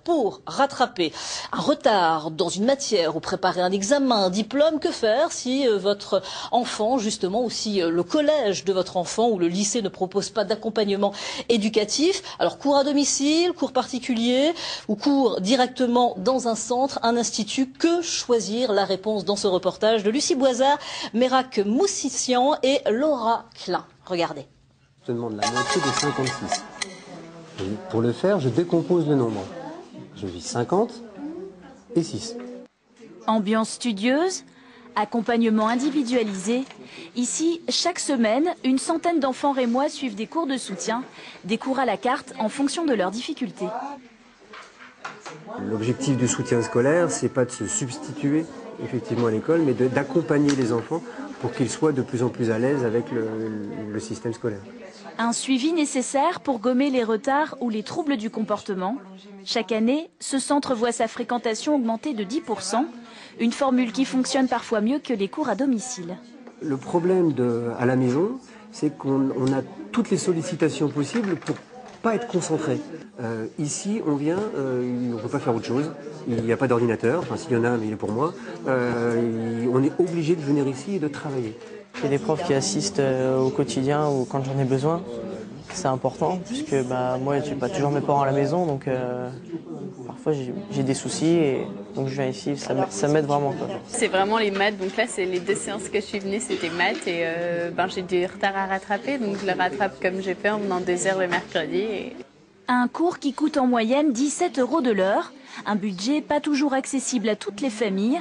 pour rattraper un retard dans une matière ou préparer un examen, un diplôme, que faire si votre enfant, justement, ou si le collège de votre enfant ou le lycée ne propose pas d'accompagnement éducatif? Alors, cours à domicile, cours particulier ou cours directement dans un centre, un institut? Que choisir? La réponse dans ce reportage de Lucie Boisard, Mérac Moussissian et Laura Klein. Regardez. Je demande la moitié de 56. Et pour le faire, je décompose le nombre. Je vis 50 et 6. Ambiance studieuse, accompagnement individualisé. Ici, chaque semaine, une centaine d'enfants rémois suivent des cours de soutien, des cours à la carte en fonction de leurs difficultés. L'objectif du soutien scolaire, c'est pas de se substituer effectivement à l'école, mais d'accompagner les enfants pour qu'ils soient de plus en plus à l'aise avec le système scolaire. Un suivi nécessaire pour gommer les retards ou les troubles du comportement. Chaque année, ce centre voit sa fréquentation augmenter de 10%, une formule qui fonctionne parfois mieux que les cours à domicile. Le problème à la maison, c'est qu'on a toutes les sollicitations possibles pour pas être concentré. Ici, on vient, on ne peut pas faire autre chose. Il n'y a pas d'ordinateur, enfin s'il y en a, mais il est pour moi. On est obligé de venir ici et de travailler. Il y a des profs qui assistent au quotidien ou quand j'en ai besoin. C'est important puisque moi, je n'ai pas toujours mes parents à la maison, donc parfois j'ai des soucis et donc je viens ici, ça m'aide vraiment. C'est vraiment les maths, donc là c'est les 2 séances que je suis venue, c'était maths et j'ai du retard à rattraper, donc je le rattrape comme j'ai fait en venant 2 heures le mercredi. Un cours qui coûte en moyenne 17 € de l'heure, un budget pas toujours accessible à toutes les familles.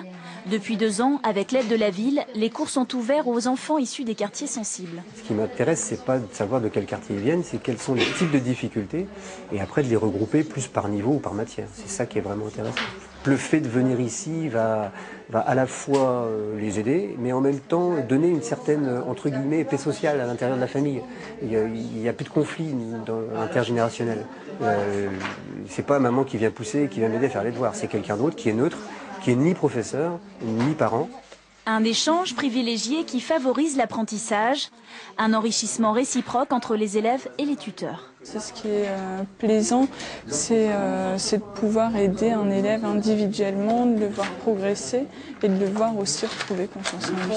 Depuis 2 ans, avec l'aide de la ville, les cours sont ouverts aux enfants issus des quartiers sensibles. Ce qui m'intéresse, c'est pas de savoir de quel quartier ils viennent, c'est quels sont les types de difficultés et après de les regrouper plus par niveau ou par matière. C'est ça qui est vraiment intéressant. Le fait de venir ici va à la fois les aider, mais en même temps donner une certaine, entre guillemets, paix sociale à l'intérieur de la famille. Il y a plus de conflit intergénérationnel. C'est pas maman qui vient pousser et qui vient m'aider à faire les devoirs, c'est quelqu'un d'autre qui est neutre, qui est ni professeur, ni parent. Un échange privilégié qui favorise l'apprentissage, un enrichissement réciproque entre les élèves et les tuteurs. C'est ce qui est plaisant, c'est de pouvoir aider un élève individuellement, de le voir progresser et de le voir aussi retrouver confiance en lui.